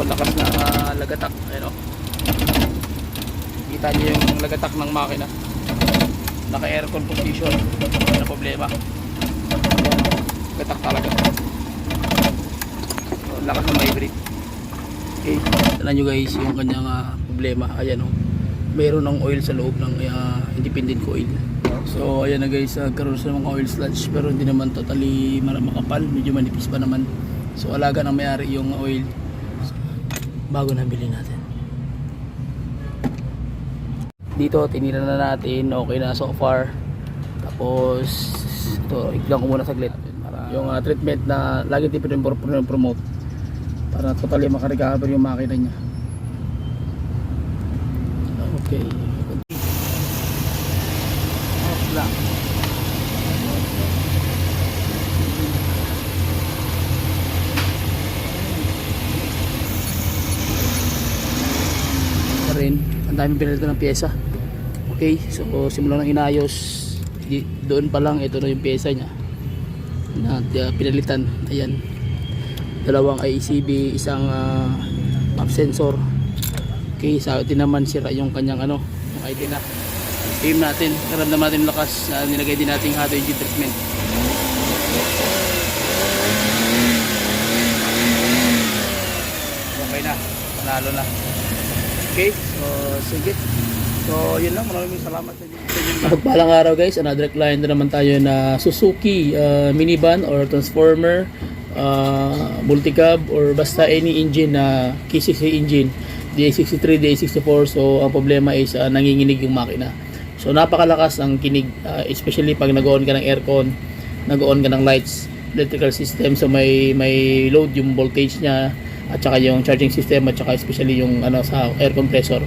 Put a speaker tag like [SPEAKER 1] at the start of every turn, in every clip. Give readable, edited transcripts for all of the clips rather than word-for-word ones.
[SPEAKER 1] lakas na lagatak. Ayan o. Kita nyo yung lagatak ng makina. Naka aircon position. Ayan ang problema. Ayan o. Lagatak talaga. So, lakas ng hybrid. Okay. Tignan nyo guys yung kanyang problema. Ayan o. Mayroon ng oil sa loob ng independent coil. So ayan na guys, karoon sa mga oil sludge pero hindi naman totally makapal, medyo manipis pa naman. So alaga ng may-ari yung oil bago nabili natin. Dito tinira na natin, okay na so far. Tapos ito, iglang ko muna saglit para yung treatment na lagi promote para totally makarecover yung makina niya. Okay. Off lang. Rin, ang daming pinalitan ng pyesa. Okay, so simula ng inayos, doon pa lang ito na yung pyesa niya na pinalitan. Ayan. Dalawang IECB, isang map sensor. Okay, sa atin naman sira yung kanyang yung ID na aim natin, karamdam natin lakas na nilagay din nating hot engine treatment. Okay na, panalo na. Okay, so sige. So yun lang, maraming salamat sa inyo. Pagpalang araw guys, another client na naman tayo na Suzuki minivan or transformer, multicab or basta any engine na KCC engine, DA63, DA64. So ang problema is nanginginig yung makina. So napakalakas ang kinig, especially pag nag-on ka ng aircon, nag-on ka ng lights, electrical system. So may load yung voltage niya at saka yung charging system at saka especially yung sa air compressor.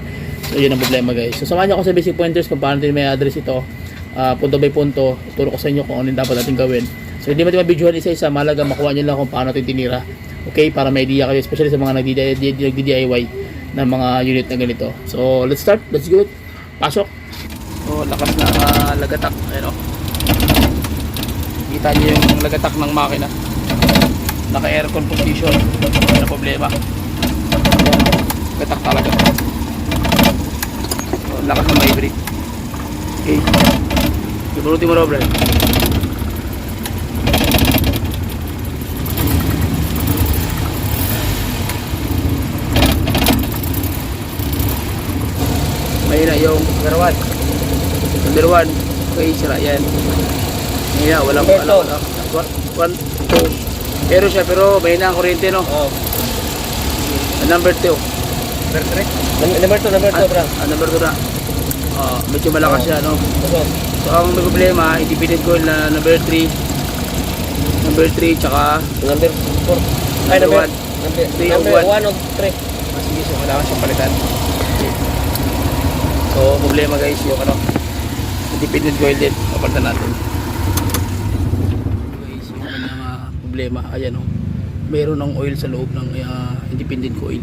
[SPEAKER 1] So yun ang problema guys. So samahan niyo ako sa basic pointers kung paano din may address ito, punto by punto. Turo ko sa inyo kung ano yung dapat natin gawin. So hindi mo natin mabidyohan isa-isa, malaga makuha nyo lang kung paano natin tinira. Okay, para may idea kayo, especially sa mga nagdi-DIY ng mga unit na ganito. So let's start, let's go it. Pasok. So lakas na lagatak. Ayan o. Kita nyo yung lagatak ng makina. Naka aircon position. Ayan ang problema. Ayan o. Lagatak talaga. So lakas ng hybrid. Okay. Iburutin mo raw, bro. Mahina yung number 1. Okay, sira yan. Mahina, walang 1, 2. Pero siya, pero mahina ang kuryente, no? Oo. Number 2. Number 2, bro. Number 2 na. Medyo malakas siya, no? So ang may problema, independent coil na number 3, tsaka number 4. Ay, number 1 o 3. Sige, so kailangan siyang palitan. So problema guys, yung independent coil din, papalitan natin. Guys, yung problema, ayan o, mayroon ng oil sa loob ng independent coil.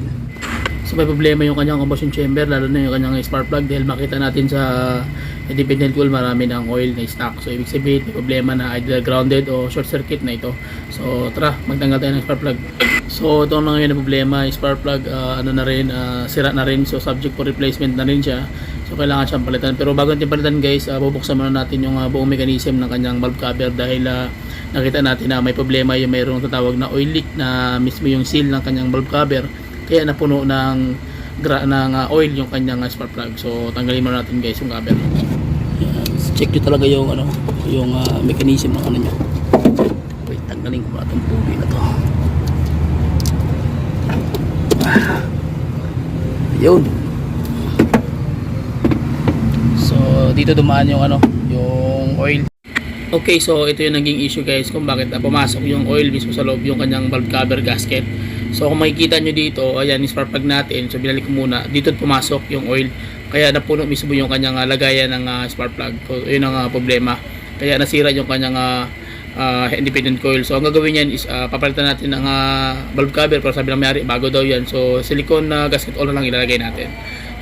[SPEAKER 1] So may problema yung kanyang combustion chamber, lalo na yung kanyang spark plug, dahil makita natin sa independent coil marami ng oil na stock. So ibig sabihin may problema na either grounded o short circuit na ito. So tara, magtanggal tayo ng spark plug. So ito na ngayon na problema, spark plug sira na rin, so subject for replacement na rin siya. So kailangan siyang palitan. Pero bago natin palitan guys, bubuksan muna natin yung buong mechanism ng kanyang valve cover, dahil nakita natin na may problema yung mayroong tatawag na oil leak na mismo yung seal ng kanyang valve cover. Kaya napuno ng oil yung kanyang spark plug. So tanggalin muna natin guys yung cover. Check nyo talaga yung yung mechanism ng nyo. Wait, tanggalin ko muna itong pugi na to. Yun. So dito dumaan yung yung oil. Okay, so ito yung naging issue guys kung bakit pumasok yung oil mismo sa loob yung kanyang valve cover gasket. So kung makikita nyo dito, ayan yung spark plug natin. So binalik ko muna, dito pumasok yung oil, kaya napuno mismo yung kanyang lagayan ng spark plug. So yun ang problema, kaya nasira yung kanyang independent coil. So ang gagawin yan is papalitan natin ng valve cover, pero sabi ng may-ari bago daw yan. So silicone gasket oil na lang ilalagay natin.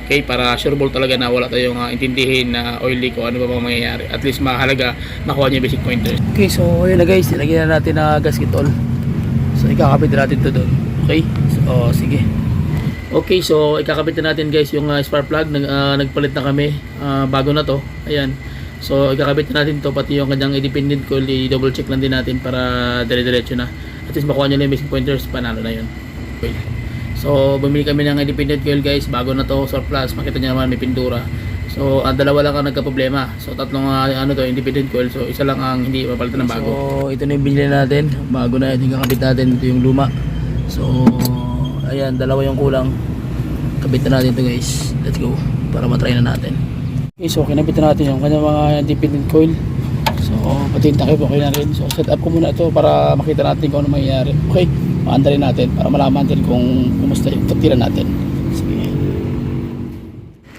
[SPEAKER 1] Okay, para sure ball talaga na wala tayong intindihin na oil leak o ano ba bang mangyayari. At least mahalaga nakuha niyo yung basic pointers. Okay, so ayun na guys, nilagyan na natin na gasket oil. So ikakapit natin to doon. Okay, so sige, Okay, so ikakabit na natin guys yung spark plug. Nagpalit na kami, bago na to. Ayan. So ikakabit na natin to, pati yung kanyang independent coil, i-double check lang din natin para dire-diretso na. At least makuha nyo na yung missing pointers, panalo na yun. Okay. So bumili kami ng independent coil guys, bago na to, surplus. Makita nyo naman may pintura. So dalawa lang ang nagka-problema. So tatlong independent coil. So isa lang ang hindi mapalitan ng bago. So ito na yung binili natin, bago na ito yung kakabit natin. Ito yung luma. So ayan, dalawa yung kulang. Kabit na natin ito guys. Let's go, para matry na natin. Okay, so kinabit na natin yung kanyang mga independent coil. So pati yung takip okay na rin. So set up ko muna ito para makita natin kung ano mangyayari. Okay, maandarin natin para malaman natin kung kumusta yung tagtira natin. Sige.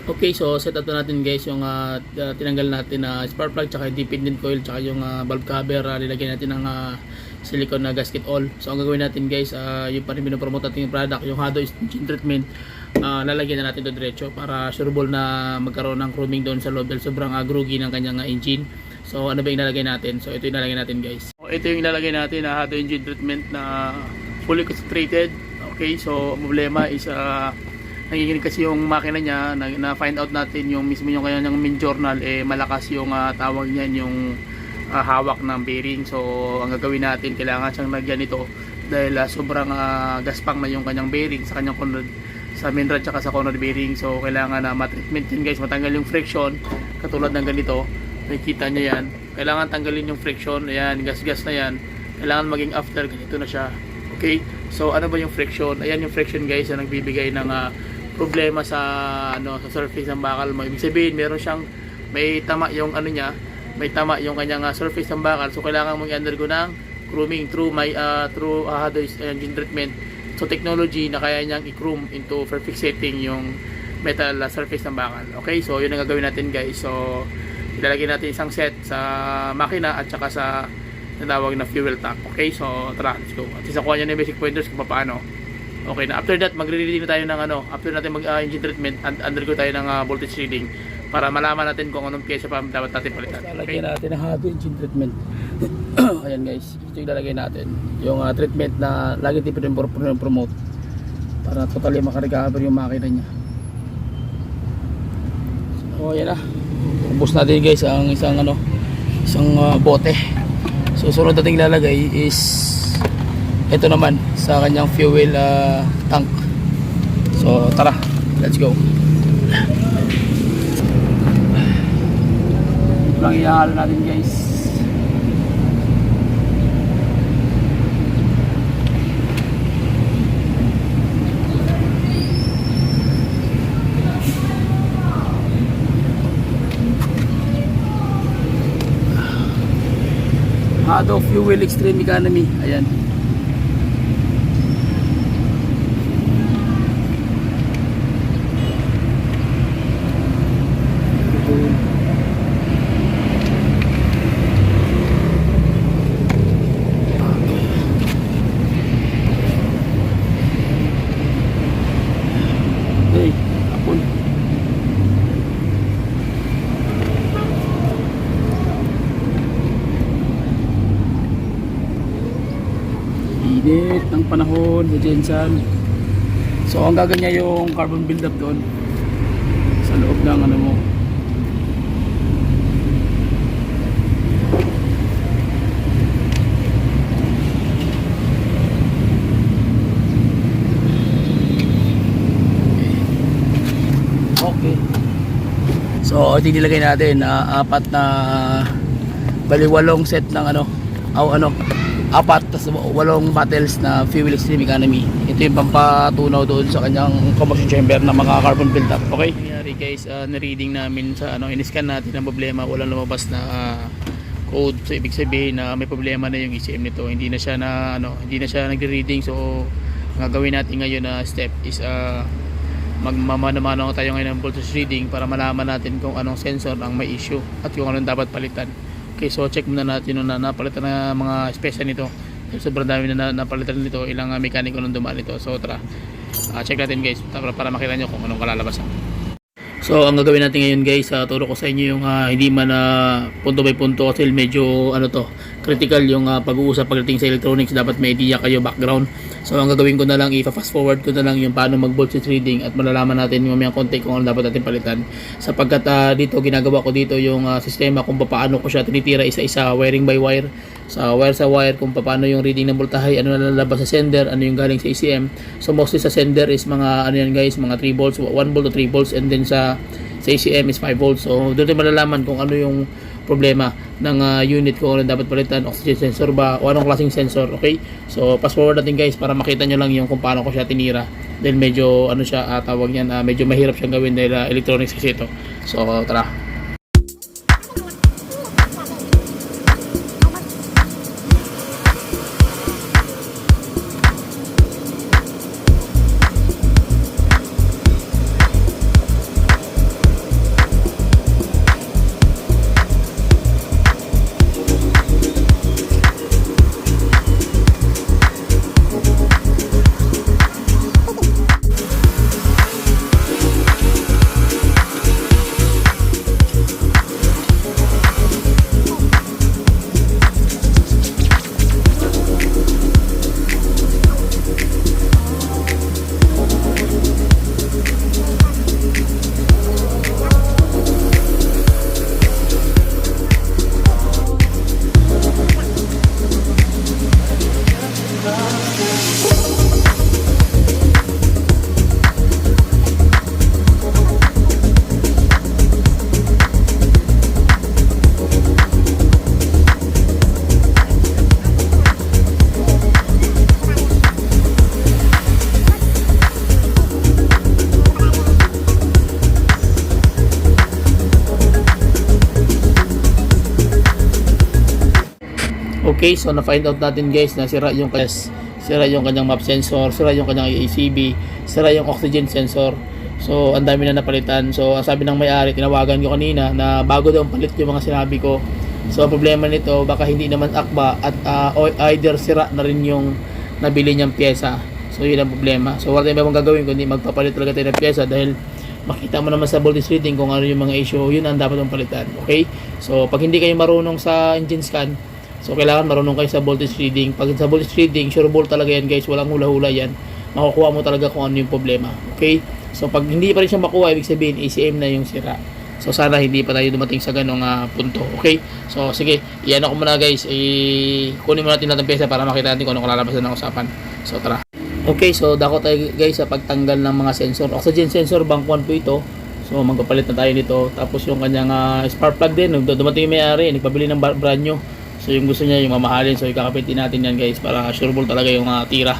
[SPEAKER 1] Okay, so set up na natin guys yung tinanggal natin na spark plug, tsaka independent coil, tsaka yung valve cover. Nilagyan natin ng silicone na gasket all. So ang gagawin natin guys, yung pa rin pinopromote natin yung product, yung Hado engine treatment. Lalagyan na natin ito diretso para sureball na magkaroon ng chroming doon sa loob dahil sobrang groggy ng kanyang engine. So ano ba yung ilalagay natin? So ito yung ilalagay natin guys. So, ito yung ilalagay natin na Hado engine treatment na fully concentrated. Okay, so problema is nangiginig kasi yung makina niya, na find out natin yung mismo yung kanyang main journal, malakas yung tawag niyan, yung hawak ng bearing. So ang gagawin natin, kailangan siyang lagyan ito dahil sobrang gaspang na yung kanyang bearing sa kanyang conrod, sa main rod tsaka sa conrod bearing. So kailangan na matreatment yun guys, matanggal yung friction katulad ng ganito. Nakikita nyo yan, kailangan tanggalin yung friction. Ayan, gas-gas na yan, kailangan maging after, ganito na siya. Okay, so ano ba yung friction? Ayan yung friction guys na nagbibigay ng problema sa sa surface ng bakal mo. Ibig sabihin meron siyang may tama yung may tama yung kanyang surface ng bakal. So kailangan mong i-undergo ng chroming through Hado engine treatment. So technology na kaya niyang i-chrome into perfect setting yung metal surface ng bakal. Okay, so yun ang gagawin natin guys. So ilalagay natin isang set sa makina at saka sa tinatawag na fuel tank. Okay, so tara, let's go. At isakuha niya na yung basic pointers kung paano. Okay na, after that magre-reading na tayo ng after natin mag-engine treatment, undergo tayo ng voltage reading para malaman natin kung anong pyesa pa dapat natin palitan. Okay, natin ang Hado engine treatment. Ayan guys, ito yung lalagay natin, yung treatment na lagi din promote para totally makarecover yung makina niya. So ayan na, ubos natin guys ang isang bote. So sunod natin ilalagay is ito naman sa kanyang fuel tank. So tara, let's go. Ito lang ihalo natin guys. Hado Fuel Extreme Economy. Ayan. Init ng panahon sa Jensan. So ang gaganya yung carbon buildup doon sa loob ng mo. Okay. So ito nilagay natin apat na bali 8 set ng apat tas 8 bottles na Fuel Extreme Economy. Ito yung pampatunaw doon sa kanyang combustion chamber na mga carbon buildup. Okay, nangyari guys, na-reading namin sa in-scan natin ang problema, walang lumabas na code. So ibig sabihin na may problema na yung ECM nito. Hindi na siya nagre-reading. So ang gagawin natin ngayon na step is magmamano-mano tayo ngayon ng voltage reading para malaman natin kung anong sensor ang may issue at kung anong dapat palitan. Okay, so check muna natin na napalitan na mga special nito. Sobrang dami na napalitan nito, ilang mekaniko nung dumaan nito. So tara, check natin guys para makita nyo kung anong kalalabasan. So ang gagawin natin ngayon guys, turo ko sa inyo yung hindi man punto by punto kasi medyo critical yung pag-uusap pagdating sa electronics. Dapat may idea kayo background. So ang gagawin ko na lang, i-fast forward ko na lang yung paano mag voltage reading at malalaman natin mamayang konti kung ano dapat natin palitan. Sapagkat dito ginagawa ko dito yung sistema kung paano ko siya tinitira isa-isa, wiring by wire, sa wire kung paano yung reading ng voltahe, ano na lalabas sa sender, ano yung galing sa ECM. So mostly sa sender is mga ano yan guys, mga 3 volts, 1 volt to 3 volts, and then sa ECM is 5 volts. So doon din malalaman kung ano yung problema ng unit, kung ano dapat palitan, oxygen sensor ba o anong klaseng sensor. Okay, so fast forward natin guys para makita nyo lang yung kung paano ko siya tinira. Then medyo ano siya, tawag yan, medyo mahirap siyang gawin dahil electronics kasi ito. So tara. Okay, so na-find out natin guys na sira yung kanyang map sensor, sira yung kanyang ACB, sira yung oxygen sensor. So ang dami na napalitan. So ang sabi ng may-ari, tinawagan ko kanina na bago daw palit yung mga sinabi ko. So ang problema nito, baka hindi naman akba at either sira na rin yung nabili niyang pyesa. So yun ang problema. So wala tayong gagawin kundi magpapalit talaga tayo ng pyesa dahil makita mo naman sa voltage reading kung ano yung mga issue, yun ang dapat mong palitan. Okay? So pag hindi kayo marunong sa engine scan, so kailangan marunong kayo sa voltage reading. Pag sa voltage reading, sure ball talaga yan guys, walang hula-hula yan. Makukuha mo talaga kung ano yung problema. Okay? So pag hindi pa rin siya makuha, ibig sabihin ACM na yung sira. So sana hindi pa tayo dumating sa ganong punto. Okay? So sige, iyan ako muna guys. Kunin muna natin pyesa para makita natin kung anong kalalabasan ng usapan. So tara. Okay, so dako tayo guys sa pagtanggal ng mga sensor. Oxygen sensor, bank 1 po ito. So magpapalit na tayo nito. Tapos yung kanyang spark plug din, dumating yung may-ari, nagpabili ng brand new. So yung gusto niya yung mamahalin, so ikakapitin natin yan guys para sureball talaga yung tira.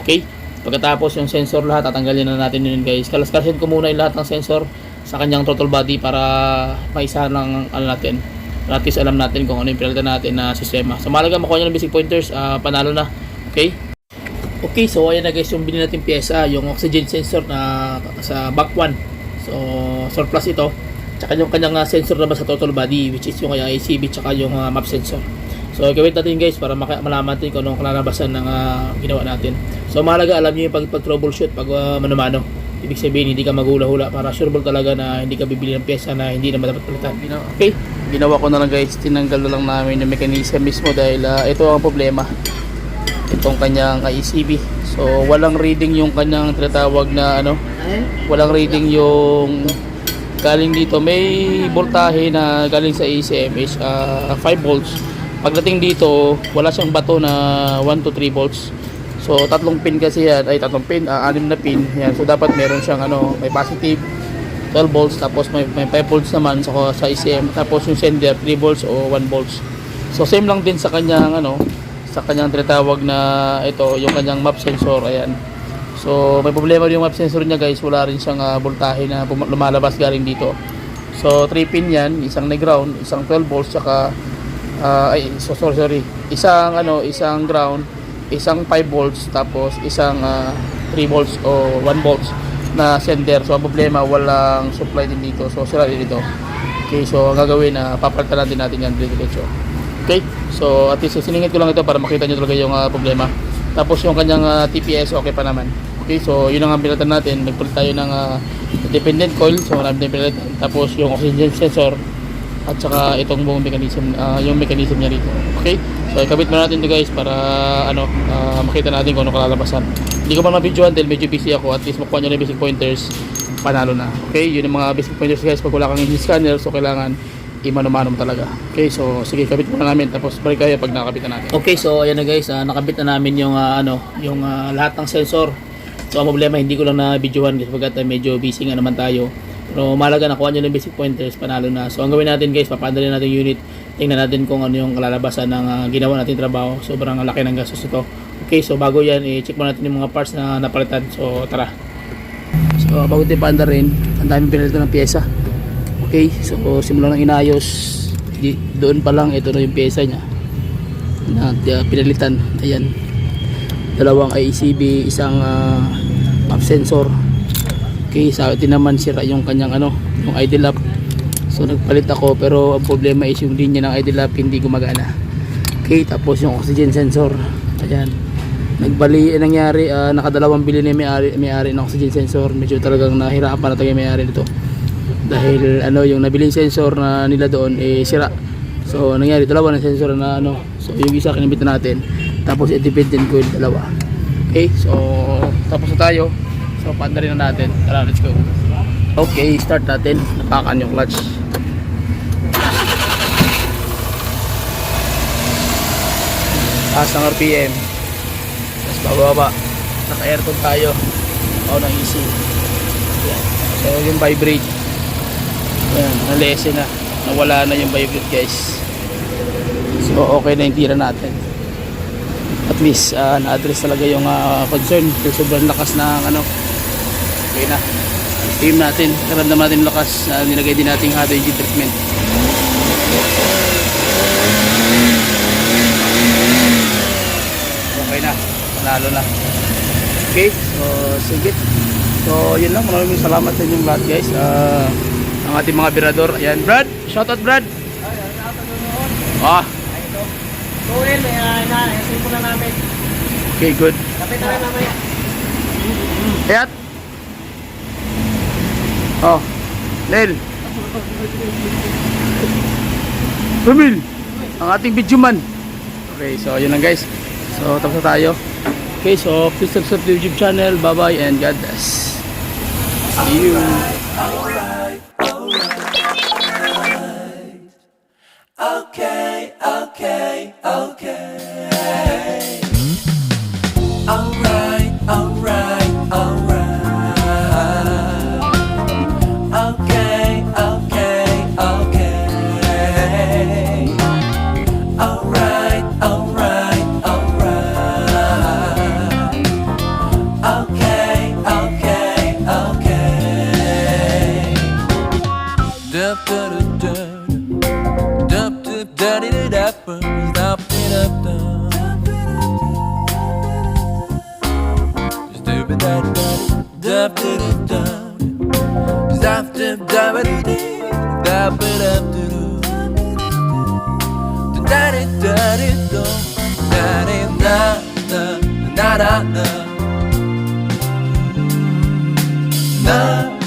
[SPEAKER 1] Okay, pagkatapos yung sensor lahat tatanggalin na natin yun guys. Kalas-kalasin ko muna yung lahat ng sensor sa kanyang throttle body para maisa ng natin, at least alam natin kung ano yung pinalitan natin na sistema. So mahalaga makuha nyo ng basic pointers, panalo na. Okay, okay, so ayan na guys yung binili natin pyesa, yung oxygen sensor na sa back 1. So surplus ito, tsaka yung kanyang sensor naman sa throttle body, which is yung ACB tsaka yung map sensor. So gawin natin guys para malaman natin kung anong kalalabasan ng ginawa natin. So mahalaga alam nyo yung pag-troubleshoot pag mano-mano. Ibig sabihin hindi ka magula-hula para sureball talaga na hindi ka bibili ng pyesa na hindi naman dapat palitan. Okay, ginawa ko na lang guys, tinanggal na lang namin yung mechanism mismo dahil ito ang problema, itong kanyang ECB. So walang reading yung kanyang tinatawag na walang reading yung galing dito. May voltahe na galing sa ECM is 5 volts. Pagdating dito, wala siyang bato na 1 to 3 volts. So tatlong pin kasi yan, ay tatlong pin, 6 na pin. Yan. So dapat meron siyang may positive 12 volts, tapos may 5 volts naman sa ECM, tapos yung sender 3 volts o 1 volts. So same lang din sa kanyang sa kanyang tinatawag na ito, yung kanyang map sensor. Ayan. So may problema yung map sensor niya guys, wala rin siyang voltahe na lumalabas galing dito. So 3 pin yan, isang na ground, isang 12 volts, saka sorry, isang ground, isang 5 volts, tapos isang 3 volts o 1 volts na sender. So ang problema, walang supply din dito, so sira din dito. Okay, so ang gagawin papalitan natin yan diretso. Okay, so at least siningit ko lang ito para makita nyo talaga yung problema. Tapos yung kanyang TPS okay pa naman. Okay, so yun ang pinalitan natin. Nagpalit tayo ng dependent coil, so marami din pinalitan. Tapos yung oxygen sensor, at saka itong buong mechanism, yung mechanism niya dito. Okay, so ikabit mo natin to guys para makita natin kung ano kalalabasan. Hindi ko man ma-videoan dahil medyo busy ako. At least makuha nyo na yung basic pointers, panalo na. Okay, yun yung mga basic pointers guys. Pag wala kang engine scanner, so kailangan imano-mano talaga. Okay, so sige, kabit muna namin tapos balik kayo pag nakabit na natin. Okay, so ayan na guys, nakabit na namin yung lahat ng sensor. So ang problema, hindi ko lang na videoan kasi pagkat medyo busy nga naman tayo. Pero mahalaga, nakuha nyo yung basic pointers, panalo na. So ang gawin natin guys, papaandalin natin yung unit. Tingnan natin kung ano yung kalalabasan ng ginawa natin trabaho. Sobrang laki ng gastos ito. Okay, so bago yan, i-check mo natin yung mga parts na napalitan. So tara. So bago tayo paandar rin, ang daming pinalitan ng pyesa. Okay, so simula ng inayos, doon pa lang ito na yung pyesa niya na pinalitan. Ayan, dalawang IECB, isang map sensor. Okay, sa atin naman sira yung kanyang yung idle lamp. So nagpalit ako, pero ang problema is yung linya ng idle lamp hindi gumagana. Okay, tapos yung oxygen sensor, ayan, nangyari, nakadalawang bili na may-ari ng oxygen sensor. Medyo talagang nahirapan na tayo may-ari nito dahil yung nabiling sensor na nila doon sira. So nangyari dalawa ng sensor na so yung isa kinabit na natin, tapos independent coil dalawa. Okay, so tapos na tayo. So paanda rin na natin. Tara, let's go. Okay, start natin. Napakan yung clutch. Taas ng RPM. Tapos bababa. Naka-aircon tayo. O ng easy. Yan. So yung vibrate. Yan, nalese na. Nawala na yung vibrate guys. So okay na yung tira natin. At least na-address talaga yung concern. Sobrang lakas ng okay na. Steam natin. Naramdaman natin yung lakas. Nilagay din natin hot engine treatment. Okay na. Panalo na. Okay. So sige. So yun lang. Maraming salamat sa inyong lahat guys. Ang ating mga birador. Ayan, Brad. Shoutout Brad.
[SPEAKER 2] Tuwil, simple na namin.
[SPEAKER 1] Okay, good.
[SPEAKER 2] Kapit na rin namin.
[SPEAKER 1] Ayat. Oh, Nel. Ramil, ang ating videoman. Okay, so yun lang guys. So tapos na tayo. Okay, so please subscribe to YouTube channel. Bye bye and God bless. See you.
[SPEAKER 3] Okay. Alright. Okay. Na